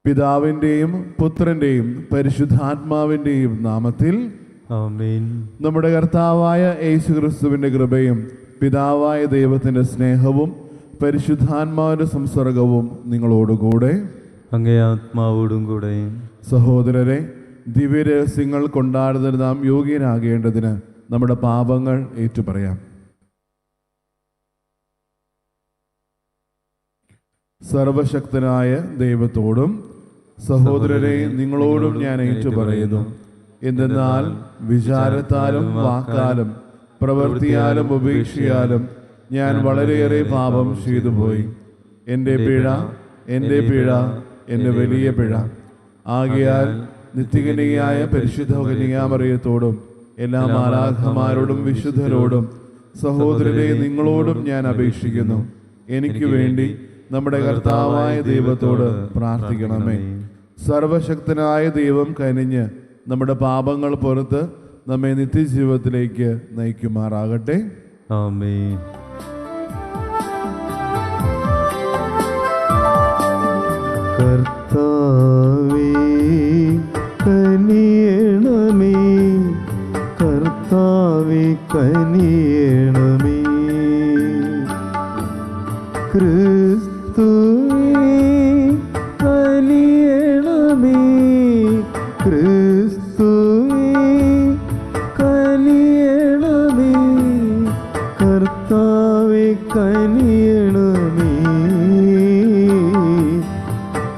പിതാവിൻ്റെയും പുത്രൻ്റെയും പരിശുദ്ധാത്മാവിൻ്റെയും നാമത്തിൽ ആമേൻ. നമ്മുടെ കർത്താവായ യേശുക്രിസ്തുവിൻ്റെ കൃപയും പിതാവായ ദൈവത്തിൻ്റെ സ്നേഹവും പരിശുദ്ധാത്മാവിൻ്റെ സംസർഗവും നിങ്ങളോടുകൂടെ. അങ്ങേ ആത്മാവോടും കൂടെ. സഹോദരരെ, ദിവ്യരഹസ്യങ്ങൾ കൊണ്ടാടുന്നതിന് നാം യോഗ്യരാകേണ്ടതിന് നമ്മുടെ പാപങ്ങൾ ഏറ്റുപറയാം. സർവശക്തനായ ദൈവത്തോടും സഹോദരരെ നിങ്ങളോടും ഞാൻ ഏറ്റുപറയുന്നു. എന്തെന്നാൽ വിചാരത്താലും വാക്കാലും പ്രവൃത്തിയാലും ഉപേക്ഷയാലും ഞാൻ വളരെയേറെ പാപം ചെയ്തുപോയി. എൻ്റെ പിഴ, എൻ്റെ പിഴ, എൻ്റെ വലിയ പിഴ. ആകയാൽ നിത്യകന്യകയായ പരിശുദ്ധ കന്യകാമറിയത്തോടും എല്ലാ മാലാഖമാരോടും വിശുദ്ധരോടും സഹോദരരെ നിങ്ങളോടും ഞാൻ അപേക്ഷിക്കുന്നു, എനിക്ക് വേണ്ടി നമ്മുടെ കർത്താവായ ദൈവത്തോട് പ്രാർത്ഥിക്കണമേ. സർവശക്തനായ ദൈവം കനിഞ്ഞ് നമ്മുടെ പാപങ്ങൾ പുറത്ത് നമ്മെ നിത്യജീവിതത്തിലേക്ക് നയിക്കുമാറാകട്ടെ. ആമേൻ. കർത്താവേ കനിയണമേ, കർത്താവേ കനിയണമേ. ക്രിസ്തുവേ കനിയണമേ, ക്രിസ്തുവേ കനിയണമേ, കർത്താവേ കനിയണമേ,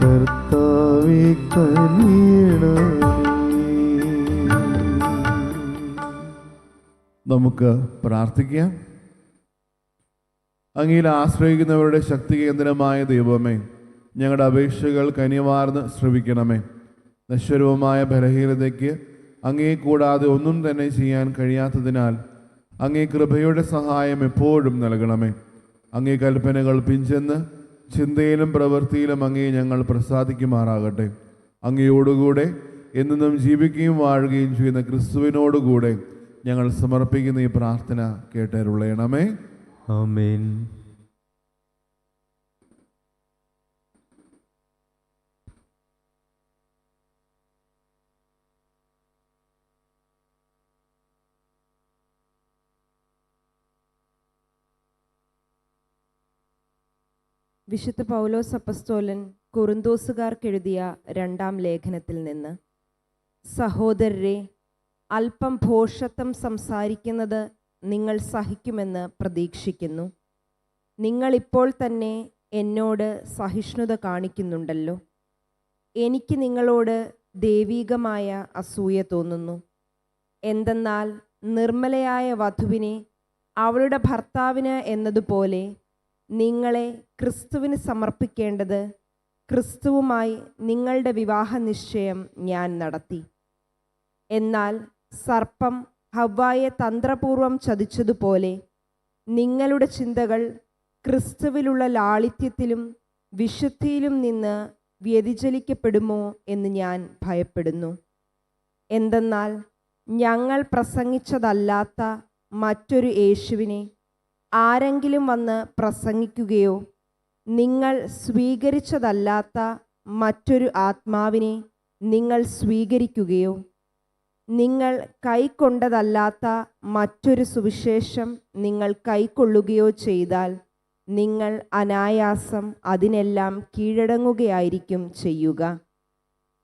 കർത്താവേ കനിയണമേ. നമുക്ക് പ്രാർത്ഥിക്കാം. അങ്ങയിൽ ആശ്രയിക്കുന്നവരുടെ ശക്തി കേന്ദ്രമായ ദൈവമേ, ഞങ്ങളുടെ അപേക്ഷകൾ കനിവാർന്ന് ശ്രവിക്കണമേ. നശ്വരവുമായ ബലഹീനതയ്ക്ക് അങ്ങേ കൂടാതെ ഒന്നും തന്നെ ചെയ്യാൻ കഴിയാത്തതിനാൽ അങ്ങേ കൃപയുടെ സഹായം എപ്പോഴും നൽകണമേ. അങ്ങേ കൽപ്പനകൾ പിഞ്ചെന്ന് ചിന്തയിലും പ്രവൃത്തിയിലും അങ്ങേ ഞങ്ങൾ പ്രസാദിക്കുമാറാകട്ടെ. അങ്ങയോടുകൂടെ എന്നും ജീവിക്കുകയും വാഴുകയും ചെയ്യുന്ന ക്രിസ്തുവിനോടുകൂടെ ഞങ്ങൾ സമർപ്പിക്കുന്ന ഈ പ്രാർത്ഥന കേട്ടരുളയണമേ. ആമേൻ. വിശുദ്ധ പൗലോസ് അപ്പസ്തോലൻ കൊറിന്തോസുകാർക്കെഴുതിയ 2-ാം ലേഖനത്തിൽ നിന്ന്: സഹോദരരെ, അല്പം ഭോഷത്വം സംസാരിക്കുന്നത് നിങ്ങൾ സഹിക്കുമെന്ന് പ്രതീക്ഷിക്കുന്നു. നിങ്ങളിപ്പോൾ തന്നെ എന്നോട് സഹിഷ്ണുത കാണിക്കുന്നുണ്ടല്ലോ. എനിക്ക് നിങ്ങളോട് ദൈവീകമായ അസൂയ തോന്നുന്നു. എന്തെന്നാൽ നിർമ്മലയായ വധുവിനെ അവളുടെ ഭർത്താവിന് എന്നതുപോലെ നിങ്ങളെ ക്രിസ്തുവിന് സമർപ്പിക്കേണ്ടത് ക്രിസ്തുവുമായി നിങ്ങളുടെ വിവാഹ നിശ്ചയം ഞാൻ നടത്തി. എന്നാൽ സർപ്പം ഹവ്വായെ തന്ത്രപൂർവം ചതിച്ചതുപോലെ നിങ്ങളുടെ ചിന്തകൾ ക്രിസ്തുവിലുള്ള ലാളിത്യത്തിലും വിശുദ്ധിയിലും നിന്ന് വ്യതിചലിക്കപ്പെടുമോ എന്ന് ഞാൻ ഭയപ്പെടുന്നു. എന്തെന്നാൽ ഞങ്ങൾ പ്രസംഗിച്ചതല്ലാത്ത മറ്റൊരു യേശുവിനെ ആരെങ്കിലും വന്ന് പ്രസംഗിക്കുകയോ നിങ്ങൾ സ്വീകരിച്ചതല്ലാത്ത മറ്റൊരു ആത്മാവിനെ നിങ്ങൾ സ്വീകരിക്കുകയോ നിങ്ങൾ കൈക്കൊണ്ടതല്ലാത്ത മറ്റൊരു സുവിശേഷം നിങ്ങൾ കൈക്കൊള്ളുകയോ ചെയ്താൽ നിങ്ങൾ അനായാസം അതിനെല്ലാം കീഴടങ്ങുകയായിരിക്കും ചെയ്യുക.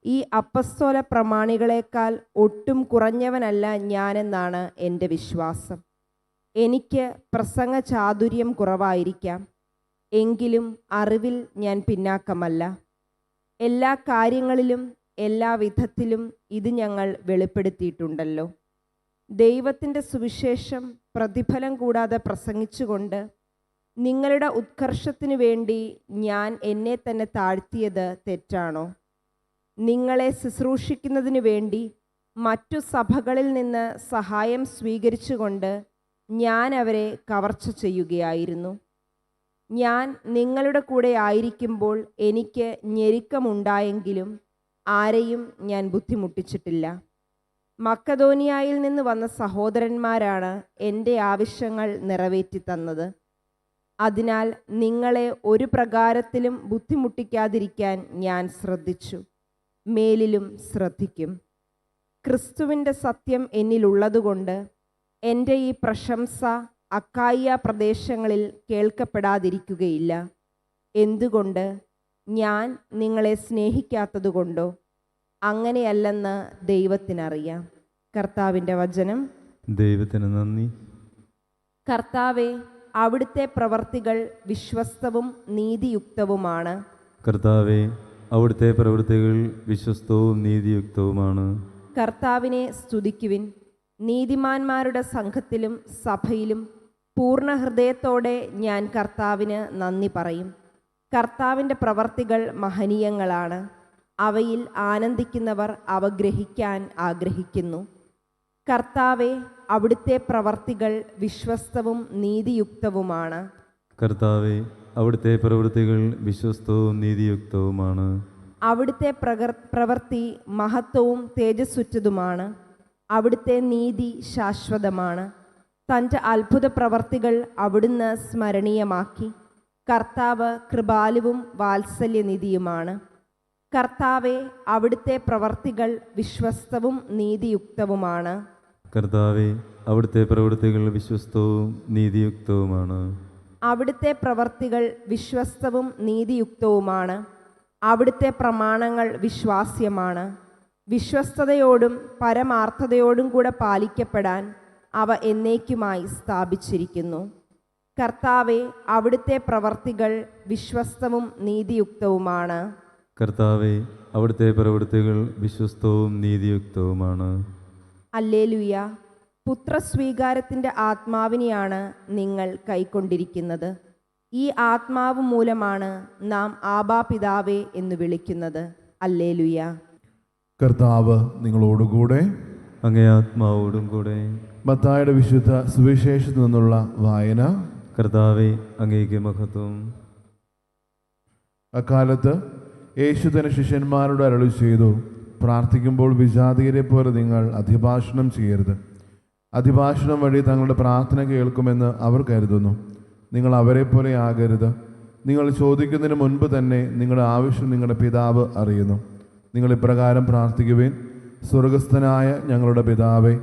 ഈ അപ്പസ്തോല പ്രമാണികളെക്കാൾ ഒട്ടും കുറഞ്ഞവനല്ല ഞാനെന്നാണ് എൻ്റെ വിശ്വാസം. എനിക്ക് പ്രസംഗ ചാതുര്യം കുറവായിരിക്കാം, എങ്കിലും അറിവിൽ ഞാൻ പിന്നാക്കമല്ല. എല്ലാ കാര്യങ്ങളിലും എല്ലാ വിധത്തിലും ഇത് ഞങ്ങൾ വെളിപ്പെടുത്തിയിട്ടുണ്ടല്ലോ. ദൈവത്തിൻ്റെ സുവിശേഷം പ്രതിഫലം കൂടാതെ പ്രസംഗിച്ചുകൊണ്ട് നിങ്ങളുടെ ഉത്കർഷത്തിനു വേണ്ടി ഞാൻ എന്നെ തന്നെ താഴ്ത്തിയത് തെറ്റാണോ? നിങ്ങളെ ശുശ്രൂഷിക്കുന്നതിനു വേണ്ടി മറ്റു സഭകളിൽ നിന്ന് സഹായം സ്വീകരിച്ചുകൊണ്ട് ഞാൻ അവരെ കവർച്ച ചെയ്യുകയായിരുന്നു. ഞാൻ നിങ്ങളുടെ കൂടെ ആയിരിക്കുമ്പോൾ എനിക്ക് ഞെരുക്കമുണ്ടായെങ്കിലും ആരെയും ഞാൻ ബുദ്ധിമുട്ടിച്ചിട്ടില്ല. മക്കദോനിയായിൽ നിന്ന് വന്ന സഹോദരന്മാരാണ് എൻ്റെ ആവശ്യങ്ങൾ നിറവേറ്റി തന്നത്. അതിനാൽ നിങ്ങളെ ഒരു പ്രകാരത്തിലും ബുദ്ധിമുട്ടിക്കാതിരിക്കാൻ ഞാൻ ശ്രദ്ധിച്ചു, മേലിലും ശ്രദ്ധിക്കും. ക്രിസ്തുവിൻ്റെ സത്യം എന്നിലുള്ളതുകൊണ്ട് എൻ്റെ ഈ പ്രശംസ അക്കായിയ പ്രദേശങ്ങളിൽ കേൾക്കപ്പെടാതിരിക്കുകയില്ല. എന്തുകൊണ്ട്? ഞാൻ നിങ്ങളെ സ്നേഹിക്കാത്തതുകൊണ്ടോ? അങ്ങനെയല്ലെന്ന് ദൈവത്തിനറിയാം. കർത്താവിൻ്റെ വചനം. ദൈവത്തിന് നന്ദി. കർത്താവെ, അവിടുത്തെ പ്രവർത്തികൾ വിശ്വസ്തവും നീതിയുക്തവുമാണ്. കർത്താവെ, അവിടുത്തെ പ്രവൃത്തികൾ വിശ്വസ്തവും നീതിയുക്തവുമാണ്. കർത്താവിനെ സ്തുതിക്കുവിൻ. നീതിമാന്മാരുടെ സംഘത്തിലും സഭയിലും പൂർണ്ണ ഹൃദയത്തോടെ ഞാൻ കർത്താവിന് നന്ദി പറയും. കർത്താവിൻ്റെ പ്രവർത്തികൾ മഹനീയങ്ങളാണ്. അവയിൽ ആനന്ദിക്കുന്നവർ അവ ഗ്രഹിക്കാൻ ആഗ്രഹിക്കുന്നു. കർത്താവെ, അവിടുത്തെ പ്രവർത്തികൾ വിശ്വസ്തവും നീതിയുക്തവുമാണ്. കർത്താവെ, അവിടുത്തെ പ്രവൃത്തികൾ വിശ്വസ്തവും നീതിയുക്തവുമാണ്. അവിടുത്തെ പ്രവൃത്തി മഹത്വവും തേജസ്സുറ്റതുമാണ്. അവിടുത്തെ നീതി ശാശ്വതമാണ്. തൻ്റെ അത്ഭുത പ്രവർത്തികൾ അവിടുന്ന് സ്മരണീയമാക്കി. കർത്താവ് കൃപാലുവും വാത്സല്യനിധിയുമാണ്. കർത്താവെ, അവിടുത്തെ പ്രവർത്തികൾ വിശ്വസ്തവും നീതിയുക്തവുമാണ്. കർത്താവെ, അവിടുത്തെ പ്രവൃത്തികൾ വിശ്വസ്തവും നീതിയുക്തവുമാണ്. അവിടുത്തെ പ്രവർത്തികൾ വിശ്വസ്തവും നീതിയുക്തവുമാണ്. അവിടുത്തെ പ്രമാണങ്ങൾ വിശ്വാസ്യമാണ്. വിശ്വസ്തയോടും പരമാർത്ഥതയോടും കൂടെ പാലിക്കപ്പെടാൻ അവ എന്നേക്കുമായി സ്ഥാപിച്ചിരിക്കുന്നു. കർത്താവെ, അവിടുത്തെ പ്രവർത്തികൾ വിശ്വസ്തവും നീതിയുക്തവുമാണ്. കർത്താവെ, അവിടുത്തെ പ്രവൃത്തികൾ വിശ്വസ്തവും നീതിയുക്തവുമാണ്. ഹല്ലേലൂയ. പുത്രസ്വീകാരത്തിൻ്റെ ആത്മാവിനെയാണ് നിങ്ങൾ കൈക്കൊണ്ടിരിക്കുന്നത്. ഈ ആത്മാവ് മൂലമാണ് നാം ആബാ പിതാവേ എന്ന് വിളിക്കുന്നത്. ഹല്ലേലൂയ. കർത്താവ് നിങ്ങളോടുകൂടെ. അങ്ങേ ആത്മാവോടും കൂടെ. മത്തായിയുടെ വിശുദ്ധ സുവിശേഷത്തിൽ നിന്നുള്ള വായന. കർത്താവെ, അങ്ങേക്ക് മഹത്വം. അക്കാലത്ത് യേശു തന്റെ ശിഷ്യന്മാരോട് അരുളി ചെയ്തു, പ്രാർത്ഥിക്കുമ്പോൾ വിജാതീയരെ പോലെ നിങ്ങൾ അധിഭാഷണം ചെയ്യരുത്. അധിഭാഷണം വഴി തങ്ങളുടെ പ്രാർത്ഥന കേൾക്കുമെന്ന് അവർ കരുതുന്നു. നിങ്ങൾ അവരെ പോലെ ആകരുത്. നിങ്ങൾ ചോദിക്കുന്നതിന് മുൻപ് തന്നെ നിങ്ങളുടെ ആവശ്യം നിങ്ങളുടെ പിതാവ് അറിയുന്നു. നിങ്ങൾ ഇപ്രകാരം പ്രാർത്ഥിക്കുവിൻ: സ്വർഗസ്ഥനായ ഞങ്ങളുടെ പിതാവേ,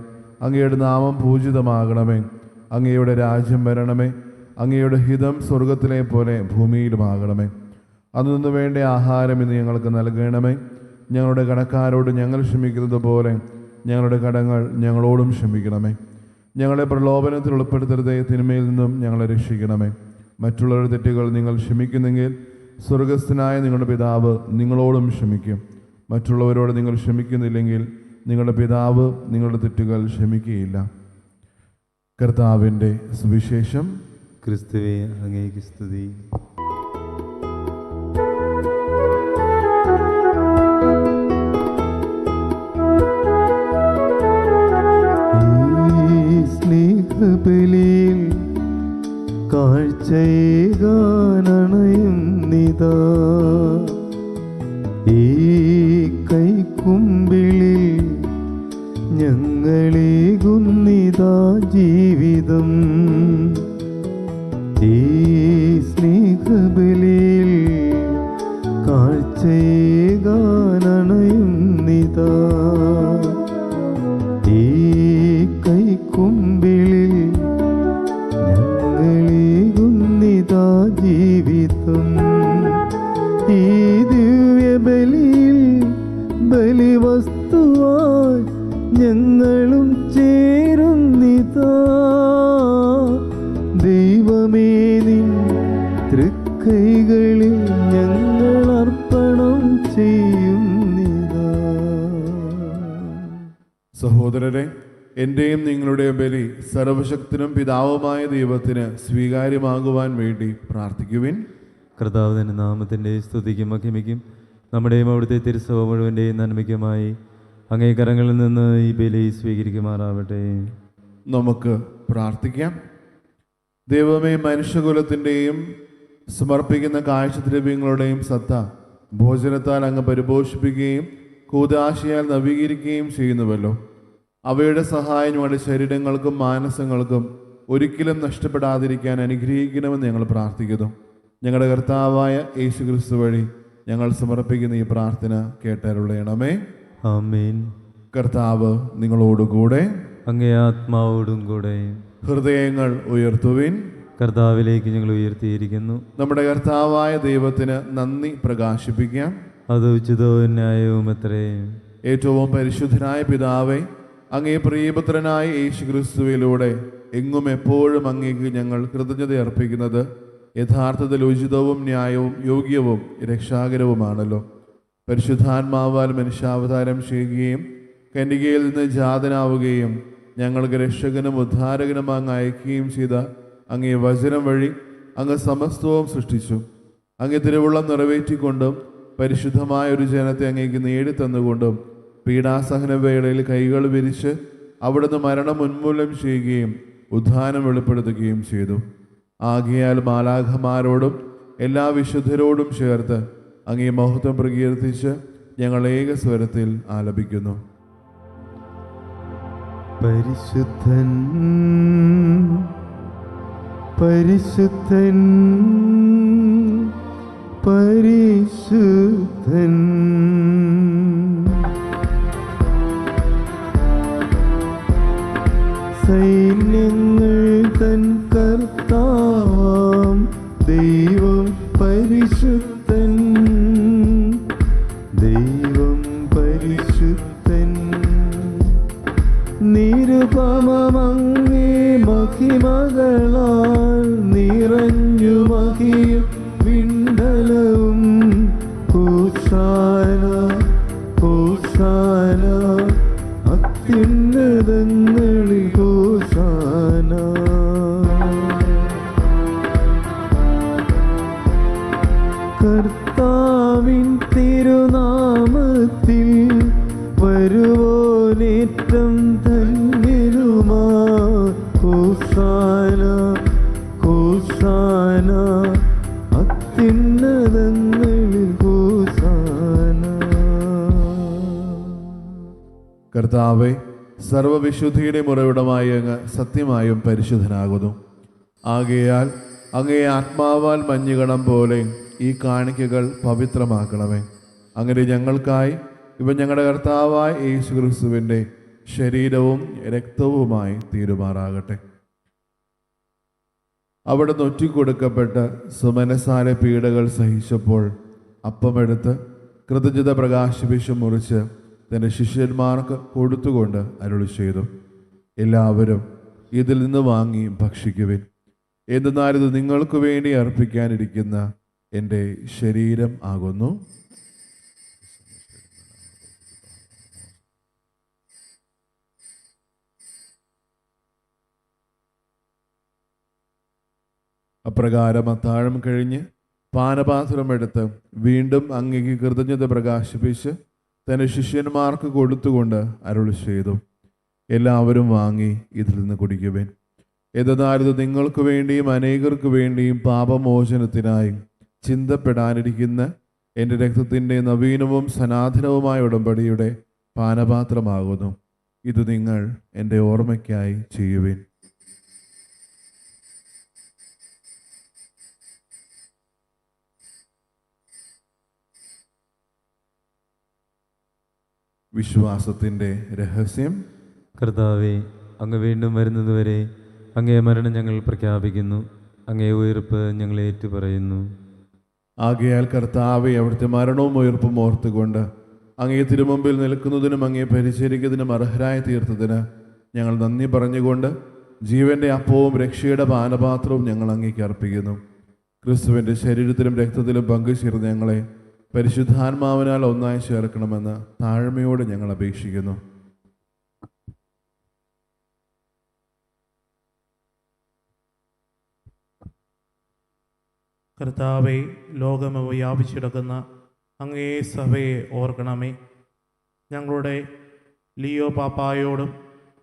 അങ്ങയുടെ നാമം പൂജിതമാകണമേ. അങ്ങയുടെ രാജ്യം വരണമേ. അങ്ങയുടെ ഹിതം സ്വർഗത്തിലെ പോലെ ഭൂമിയിലുമാകണമേ. അന്നു വേണ്ട ആഹാരം ഇന്ന് ഞങ്ങൾക്ക് നൽകണമേ. ഞങ്ങളുടെ കടക്കാരോട് ഞങ്ങൾ ക്ഷമിക്കുന്നത് പോലെ ഞങ്ങളുടെ കടങ്ങൾ ഞങ്ങളോടും ക്ഷമിക്കണമേ. ഞങ്ങളെ പ്രലോഭനത്തിൽ ഉൾപ്പെടുത്തരുതേ, തിന്മയിൽ നിന്നും ഞങ്ങളെ രക്ഷിക്കണമേ. മറ്റുള്ളവരുടെ തെറ്റുകൾ നിങ്ങൾ ക്ഷമിക്കുന്നെങ്കിൽ സ്വർഗസ്ഥനായ നിങ്ങളുടെ പിതാവ് നിങ്ങളോടും ക്ഷമിക്കും. മറ്റുള്ളവരോട് നിങ്ങൾ ക്ഷമിക്കുന്നില്ലെങ്കിൽ നിങ്ങളുടെ പിതാവ് നിങ്ങളുടെ തെറ്റുകൾ ക്ഷമിക്കുകയില്ല. കർത്താവിൻ്റെ സുവിശേഷം. ക്രിസ്തുവേ, അങ്ങേക്ക് സ്തുതി. സ്നേഹബലിയിൽ കാഴ്ചയേകാനണയും നിതാ, ഈ കൈക്കുമ്പിളിൽ ഞങ്ങളേകുന്നിതാ ജീവിതം. ഈ സ്നേഹബലിയിൽ കാഴ്ചയേകാനണയും നിതാ, ഈ കൈക്കുമ്പിളിൽ ഞങ്ങളേകുന്നിതാ ജീവിതം. ഈ ദിവ്യബലിയിൽ ബലിവസ്തുവായി ഞങ്ങളും ചേരുന്നിതാ. ദൈവമേ, നിൻ തൃക്കൈകളിൽ ഞങ്ങൾ അർപ്പണം ചെയ്യുന്നിതാ. സഹോദരരെ, എൻ്റെയും നിങ്ങളുടെയും ബലി സർവശക്തനും പിതാവുമായ ദൈവത്തിന് സ്വീകാര്യമാകുവാൻ വേണ്ടി പ്രാർത്ഥിക്കുവിൻ. കർത്താവ് തന്റെ നാമത്തിൻ്റെ സ്തുതിക്കും മഹിമയ്ക്കും നമ്മുടെയും അവിടുത്തെ തിരുസഭ മുഴുവൻ്റെയും നന്മയ്ക്കുമായി അങ്ങേ കരങ്ങളിൽ നിന്ന് ഈ ബലി സ്വീകരിക്കുമാറാവട്ടെ. നമുക്ക് പ്രാർത്ഥിക്കാം. ദൈവമേ, മനുഷ്യകുലത്തിൻ്റെയും സമർപ്പിക്കുന്ന കാഴ്ചദ്രവ്യങ്ങളുടെയും സത്ത ഭോജനത്താൽ അങ്ങ് പരിപോഷിപ്പിക്കുകയും കൂദാശയാൽ നവീകരിക്കുകയും ചെയ്യുന്നുവല്ലോ. അവയുടെ സഹായം ഞങ്ങളുടെ ശരീരങ്ങൾക്കും മാനസങ്ങൾക്കും ഒരിക്കലും നഷ്ടപ്പെടാതിരിക്കാൻ അനുഗ്രഹിക്കണമെന്ന് ഞങ്ങൾ പ്രാർത്ഥിക്കുന്നു. ഞങ്ങളുടെ കർത്താവായ യേശു ക്രിസ്തു വഴി ഞങ്ങൾ സമർപ്പിക്കുന്ന ഈ പ്രാർത്ഥന കേട്ടരുളയണമേ. ആമേൻ. കർത്താവ് നിങ്ങളോടുകൂടെ. അങ്ങേ ആത്മാവോടും കൂടെ. ഹൃദയങ്ങൾ ഉയർത്തുവിൻ. കർത്താവിലേക്ക് ഞങ്ങൾ ഉയർത്തിയിരിക്കുന്നു. നമ്മുടെ കർത്താവായ ദൈവത്തിന് നന്ദി പ്രകാശിപ്പിക്കാം. അത് ഉചിതവും ന്യായവും അത്രേ. ഏറ്റവും പരിശുദ്ധനായ പിതാവേ, അങ്ങേ പ്രിയപുത്രനായ യേശു ക്രിസ്തുവിലൂടെ എങ്ങും എപ്പോഴും അങ്ങേക്ക് ഞങ്ങൾ കൃതജ്ഞത അർപ്പിക്കുന്നത് യഥാർത്ഥത്തിൽ ഉചിതവും ന്യായവും യോഗ്യവും രക്ഷാകരവുമാണല്ലോ. പരിശുദ്ധാത്മാവാൽ മനുഷ്യാവതാരം ചെയ്യുകയും കന്യകയിൽ നിന്ന് ജാതനാവുകയും ഞങ്ങൾക്ക് രക്ഷകനും ഉദ്ധാരകനും അങ്ങ് അയക്കുകയും ചെയ്ത അങ്ങേ വചനം വഴി അങ്ങ് സമസ്തവും സൃഷ്ടിച്ചു. അങ്ങേ തിരുവുള്ളം നിറവേറ്റിക്കൊണ്ടും പരിശുദ്ധമായ ഒരു ജനത്തെ അങ്ങേക്ക് നേടിത്തന്നുകൊണ്ടും പീഡാസഹന വേളയിൽ കൈകൾ വിരിച്ച് അവിടുന്ന് മരണം ഉന്മൂലനം ചെയ്യുകയും ഉദ്ധാനം വെളിപ്പെടുത്തുകയും ചെയ്തു. ആകയാൽ മാലാഖമാരോടും എല്ലാ വിശുദ്ധരോടും ചേർത്ത് അങ്ങേ മഹത്വം പ്രകീർത്തിച്ച് ഞങ്ങൾ ഏകസ്വരത്തിൽ ആലപിക്കുന്നു. പരിശുദ്ധൻ പരിശുദ്ധൻ പരിശുദ്ധൻ. സൈന്യങ്ങൾ തൻ കർത്താവാം ദൈവം പരിശുദ്ധൻ. ദൈവം പരിശുദ്ധൻ. നിരുപമമങ്ങേ മഹിമകളാൽ നിറഞ്ഞു മഹിയും വിണ്ടലവും. ഹോശാന ഹോശാന അത്യുന്നതങ്ങളിൽ ഹോശാന. കർത്താവിൻ തിരുനാമത്തിൽ വരുവോനേറ്റം ധന്യരുമാ. ഹോശാന ഹോശാന അത്യുന്നതങ്ങളിൽ ഹോശാന. കർത്താവേ, സർവവിശുദ്ധിയുടെ ഉറവിടമായ അങ്ങ് സത്യമായും പരിശുദ്ധനാകുന്നു. ആകയാൽ അങ്ങേ ആത്മാവാൽ മഞ്ഞുകണം പോലെ ഈ കാണിക്കകൾ പവിത്രമാക്കണമേ. അങ്ങനെ ഞങ്ങൾക്കായി ഇവ ഞങ്ങളുടെ കർത്താവായ യേശു ക്രിസ്തുവിൻ്റെ ശരീരവും രക്തവുമായി തീരുമാറാകട്ടെ. അവിടെ നൊറ്റിക്കൊടുക്കപ്പെട്ട് സുമനസാര പീഡകൾ സഹിച്ചപ്പോൾ അപ്പമെടുത്ത് കൃതജ്ഞത പ്രകാശിപ്പിച്ച് മുറിച്ച് തൻ്റെ ശിഷ്യന്മാർക്ക് കൊടുത്തുകൊണ്ട് അരുളി ചെയ്തു, എല്ലാവരും ഇതിൽ നിന്ന് വാങ്ങി ഭക്ഷിക്കുവിൻ. എന്തെന്നാൽ ഇത് നിങ്ങൾക്ക് വേണ്ടി അർപ്പിക്കാനിരിക്കുന്ന എൻ്റെ ശരീരം ആകുന്നു. അപ്രകാരം അത്താഴം കഴിഞ്ഞ് പാനപാത്രം എടുത്ത് വീണ്ടും അങ്ങേക്ക് കൃതജ്ഞത പ്രകാശിപ്പിച്ച് തൻ്റെ ശിഷ്യന്മാർക്ക് കൊടുത്തുകൊണ്ട് അരുളി ചെയ്തു, എല്ലാവരും വാങ്ങി ഇതിൽ നിന്ന് കുടിക്കുവിൻ. എന്തെന്നാൽ ഇത് നിങ്ങൾക്ക് വേണ്ടിയും അനേകർക്ക് വേണ്ടിയും പാപമോചനത്തിനായി ചിന്തപ്പെടാനിരിക്കുന്ന എൻ്റെ രക്തത്തിൻ്റെ നവീനവും സനാതനവുമായ ഉടമ്പടിയുടെ പാനപാത്രമാകുന്നു. ഇത് നിങ്ങൾ എൻ്റെ ഓർമ്മയ്ക്കായി ചെയ്യുവിൻ. വിശ്വാസത്തിൻ്റെ രഹസ്യം. കർത്താവേ, അങ്ങ് വീണ്ടും വരുന്നതുവരെ അങ്ങേ മരണം ഞങ്ങൾ പ്രഖ്യാപിക്കുന്നു, അങ്ങേ ഉയർപ്പ് ഞങ്ങൾ ഏറ്റുപറയുന്നു. ആകയാൽ കർത്താവെ, അവിടുത്തെ മരണവും ഉയർപ്പും ഓർത്തുകൊണ്ട് അങ്ങേ തിരുമുമ്പിൽ നിൽക്കുന്നതിനും അങ്ങേ പരിചരിക്കുന്നതിനും അർഹരായി തീർത്തതിന് ഞങ്ങൾ നന്ദി പറഞ്ഞുകൊണ്ട് ജീവൻ്റെ അപ്പവും രക്ഷയുടെ പാനപാത്രവും ഞങ്ങൾ അങ്ങേക്ക് അർപ്പിക്കുന്നു. ക്രിസ്തുവിൻ്റെ ശരീരത്തിലും രക്തത്തിലും പങ്കുചേർന്ന് ഞങ്ങളെ പരിശുദ്ധാത്മാവിനാൽ ഒന്നായി ചേർക്കണമെന്ന് താഴ്മയോട് ഞങ്ങൾ അപേക്ഷിക്കുന്നു. കർത്താവെ, ലോകം വ്യാപിച്ചിടക്കുന്ന അങ്ങേ സഭയെ ഓർക്കണമേ. ഞങ്ങളുടെ ലിയോ പാപ്പായോടും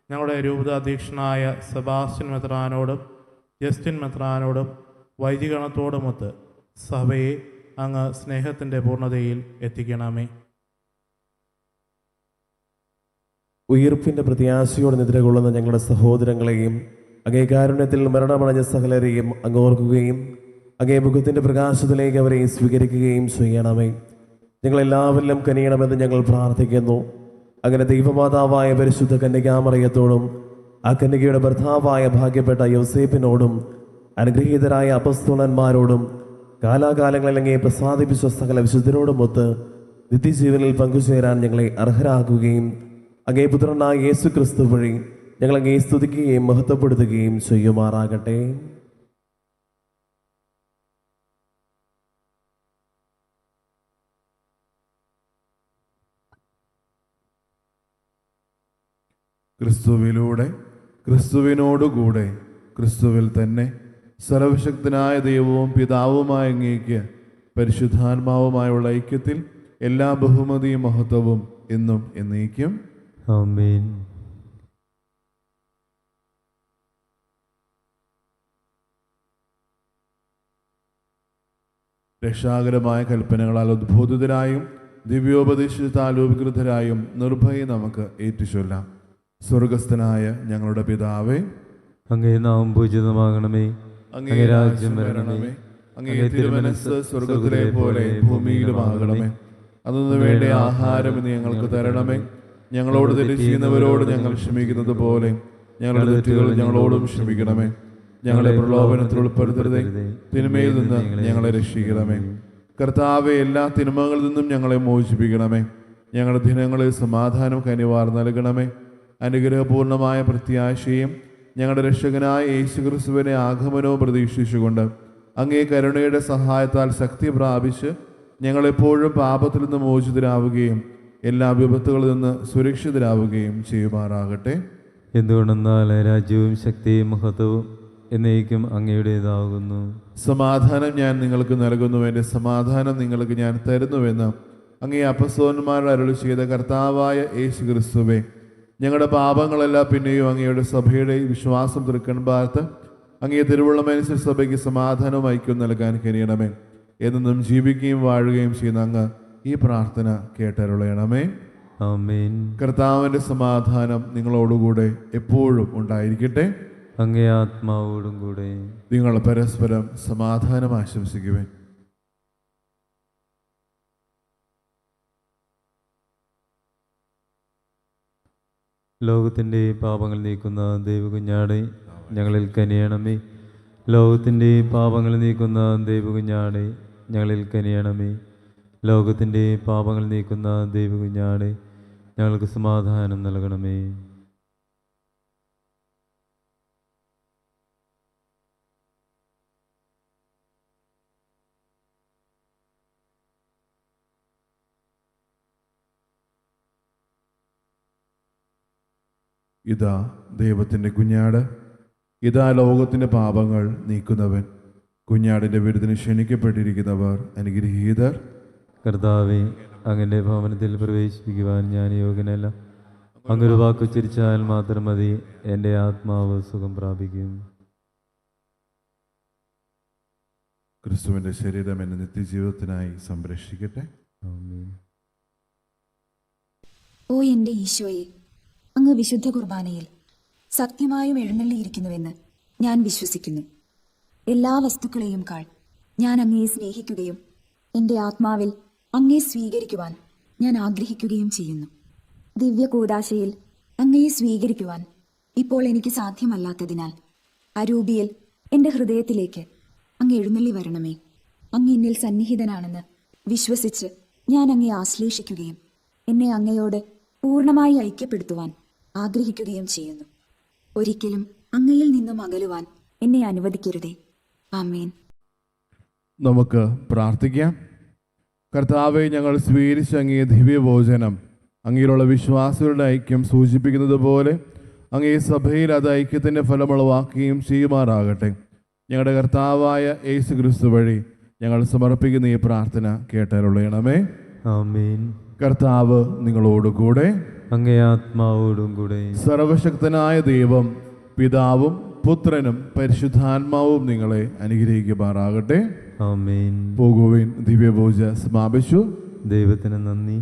ഞങ്ങളുടെ രൂപതാധ്യക്ഷനായ സെബാസ്റ്റ്യൻ മെത്രാനോടും ജസ്റ്റിൻ മെത്രാനോടും വൈദികണത്തോടുമൊത്ത് സഭയെ അങ്ങ് സ്നേഹത്തിൻ്റെ പൂർണ്ണതയിൽ എത്തിക്കണമേ. ഉയിർപ്പിൻ്റെ പ്രത്യാശയോടെ നിദ്രകൊള്ളുന്ന ഞങ്ങളുടെ സഹോദരങ്ങളെയും അങ്ങേ കാരുണ്യത്തിൽ മരണമടഞ്ഞ സകലരെയും അങ്ങ് ഓർക്കുകയും അങ്ങേ മുഖത്തിൻ്റെ പ്രകാശത്തിലേക്ക് അവരെ സ്വീകരിക്കുകയും ചെയ്യണമേ. ഞങ്ങളെല്ലാവരിലും കനിയണമെന്ന് ഞങ്ങൾ പ്രാർത്ഥിക്കുന്നു. അങ്ങനെ ദൈവമാതാവായ പരിശുദ്ധ കന്യകാമറിയത്തോടും ആ കന്യകയുടെ ഭർത്താവായ ഭാഗ്യപ്പെട്ട യോസേപ്പിനോടും അനുഗ്രഹീതരായ അപ്പസ്തോലന്മാരോടും കാലാകാലങ്ങളിൽ അങ്ങേ പ്രസാദിപ്പിച്ച സകല വിശുദ്ധരോടുമൊത്ത് നിത്യജീവനിൽ പങ്കുചേരാൻ ഞങ്ങളെ അർഹരാക്കുകയും അങ്ങേ പുത്രനായ യേശു ക്രിസ്തു വഴി ഞങ്ങൾ അങ്ങേ സ്തുതിക്കുകയും മഹത്വപ്പെടുത്തുകയും ചെയ്യുമാറാകട്ടെ. ക്രിസ്തുവിലൂടെ, ക്രിസ്തുവിനോടുകൂടെ, ക്രിസ്തുവിൽ തന്നെ സർവശക്തനായ ദൈവവും പിതാവുമായ അങ്ങേക്ക് പരിശുദ്ധാത്മാവുമായുള്ള ഐക്യത്തിൽ എല്ലാ ബഹുമതിയും മഹത്വവും എന്നും എന്നേക്കും ആമേൻ. രക്ഷാകരമായ കൽപ്പനകളാൽ ഉദ്ബോധിതരായും ദിവ്യോപദേശത്താൽ ഉപകൃതരായും നിർഭയം നമുക്ക് ഏറ്റുചൊല്ലാം. സ്വർഗസ്ഥനായ ഞങ്ങളുടെ പിതാവേ, അങ്ങേ നാമം പൂജിതമാകണമേ. അങ്ങേ രാജ്യം വരണമേ. അങ്ങേ തിരുമനസ്സ് സ്വർഗത്തിലെ പോലെ ഭൂമിയിലുമാകണമേ. അന്നു വേണ്ട ആഹാരം ഇന്ന് ഞങ്ങൾക്ക് തരണമേ. ഞങ്ങളോട് തെറ്റ് ചെയ്യുന്നവരോട് ഞങ്ങൾ ക്ഷമിക്കുന്നത് പോലെ ഞങ്ങളുടെ തെറ്റുകൾ ഞങ്ങളോടും ക്ഷമിക്കണമേ. ഞങ്ങളെ പ്രലോഭനത്തിൽ ഉൾപ്പെടുത്തരുതേ, തിന്മയിൽ നിന്ന് ഞങ്ങളെ രക്ഷിക്കണമേ. കർത്താവെ, എല്ലാ തിന്മകളിൽ നിന്നും ഞങ്ങളെ മോചിപ്പിക്കണമേ. ഞങ്ങളുടെ ദിനങ്ങളിൽ സമാധാനം കനിവാർ നൽകണമേ. അനുഗ്രഹപൂർണമായ പ്രത്യാശയും ഞങ്ങളുടെ രക്ഷകനായ യേശുക്രിസ്തുവിനെ ആഗമനവും പ്രതീക്ഷിച്ചുകൊണ്ട് അങ്ങേ കരുണയുടെ സഹായത്താൽ ശക്തി പ്രാപിച്ച് ഞങ്ങളെപ്പോഴും പാപത്തിൽ നിന്ന് മോചിതരാവുകയും എല്ലാ വിപത്തുകളിൽ നിന്ന് സുരക്ഷിതരാവുകയും ചെയ്യുമാറാകട്ടെ. എന്തുകൊണ്ടെന്നാൽ രാജ്യവും ശക്തിയും മഹത്വവും എന്നേക്കും അങ്ങയുടേതാകുന്നു. സമാധാനം ഞാൻ നിങ്ങൾക്ക് നൽകുന്നു, എൻ്റെ സമാധാനം നിങ്ങൾക്ക് ഞാൻ തരുന്നുവെന്ന് അങ്ങേ അപ്പസ്തോലന്മാരുടെ അരുളി ചെയ്ത കർത്താവായ യേശു ക്രിസ്തുവേ, ഞങ്ങളുടെ പാപങ്ങളെല്ലാം പിന്നെയും അങ്ങയുടെ സഭയുടെ വിശ്വാസം തൃക്കൺ പാർത്ത് അങ്ങേ തിരുവുള്ളമനുസരിച്ച് സഭയ്ക്ക് സമാധാനവും ഐക്യവും നൽകാൻ കഴിയണമേ. എന്നും ജീവിക്കുകയും വാഴുകയും ചെയ്യുന്ന അങ്ങ് ഈ പ്രാർത്ഥന കേട്ടരുളയണമേ. ആമേൻ. കർത്താവിൻ്റെ സമാധാനം നിങ്ങളോടുകൂടെ എപ്പോഴും ഉണ്ടായിരിക്കട്ടെ. അങ്ങേ ആത്മാവോടും കൂടെ. നിങ്ങൾ പരസ്പരം സമാധാനം ആശംസിക്കുവേൻ. ലോകത്തിൻ്റെ പാപങ്ങൾ നീക്കുന്ന ദൈവകുഞ്ഞാടെ ഞങ്ങളിൽ കനിയണമേ. ലോകത്തിൻ്റെ പാപങ്ങൾ നീക്കുന്ന ദൈവകുഞ്ഞാടെ ഞങ്ങളിൽ കനിയണമേ. ലോകത്തിൻ്റെ പാപങ്ങൾ നീക്കുന്ന ദൈവകുഞ്ഞാടെ ഞങ്ങൾക്ക് സമാധാനം നൽകണമേ. ഇതാ ദൈവത്തിൻ്റെ കുഞ്ഞാട്, ഇതാ ലോകത്തിൻ്റെ പാപങ്ങൾ നീക്കുന്നവൻ. കുഞ്ഞാടിൻ്റെ വിരുദിന് ക്ഷണിക്കപ്പെട്ടിരിക്കുന്നവർ അനുഗ്രഹീതർ. കർത്താവേ, അങ്ങൻ്റെ ഭവനത്തിൽ പ്രവേശിപ്പിക്കുവാൻ ഞാൻ യോഗ്യനല്ല. അങ്ങൊരു വാക്കുച്ചരിച്ചാൽ മാത്രം മതി, എൻ്റെ ആത്മാവ് സുഖം പ്രാപിക്കും. ക്രിസ്തുവിൻ്റെ ശരീരം എന്നെ നിത്യജീവിതത്തിനായി സംരക്ഷിക്കട്ടെ. ആമേൻ. ഓ എൻ്റെ ഈശോയെ, അങ്ങ് വിശുദ്ധ കുർബാനയിൽ സത്യമായും എഴുന്നള്ളിയിരിക്കുന്നുവെന്ന് ഞാൻ വിശ്വസിക്കുന്നു. എല്ലാ വസ്തുക്കളെയും കാൾ ഞാൻ അങ്ങയെ സ്നേഹിക്കുകയും എൻ്റെ ആത്മാവിൽ അങ്ങയെ സ്വീകരിക്കുവാൻ ഞാൻ ആഗ്രഹിക്കുകയും ചെയ്യുന്നു. ദിവ്യ കൂദാശയിൽ അങ്ങയെ സ്വീകരിക്കുവാൻ ഇപ്പോൾ എനിക്ക് സാധ്യമല്ലാത്തതിനാൽ അരൂപിയിൽ എൻ്റെ ഹൃദയത്തിലേക്ക് അങ്ങ് എഴുന്നള്ളി വരണമേ. അങ്ങ് എന്നിൽ സന്നിഹിതനാണെന്ന് വിശ്വസിച്ച് ഞാൻ അങ്ങയെ ആശ്ലേഷിക്കുകയും എന്നെ അങ്ങയോട് പൂർണ്ണമായി ഐക്യപ്പെടുത്തുവാൻ ആഗ്രഹിക്കുകയും ചെയ്യുന്നു. ഒരിക്കലും അങ്ങയിൽ നിന്നും അകലുവാൻ എന്നെ അനുവദിക്കരുതേ. ആമേൻ. നമുക്ക് പ്രാർത്ഥിക്കാം. കർത്താവെ, ഞങ്ങൾ സ്വീകരിച്ച അങ്ങേ ദിവ്യഭോജനം അങ്ങയിലുള്ള വിശ്വാസികളുടെ ഐക്യം സൂചിപ്പിക്കുന്നത് പോലെ അങ്ങേ സഭയിൽ അത് ഐക്യത്തിൻ്റെ ഫലമുളവാക്കുകയും ചെയ്യുമാറാകട്ടെ. ഞങ്ങളുടെ കർത്താവായ യേശു ക്രിസ്തു വഴി ഞങ്ങൾ സമർപ്പിക്കുന്ന ഈ പ്രാർത്ഥന കേട്ടരുളയണമേ. ആമേൻ. കർത്താവ് നിങ്ങളോടുകൂടെ. അങ്ങേ ആത്മാവോടും കൂടെ. സർവശക്തനായ ദൈവം പിതാവും പുത്രനും പരിശുദ്ധാത്മാവും നിങ്ങളെ അനുഗ്രഹിക്കുമാറാകട്ടെ. ആമേൻ. പോകുവിൻ. ദിവ്യപൂജ സമാപിച്ചു. ദൈവത്തിന് നന്ദി.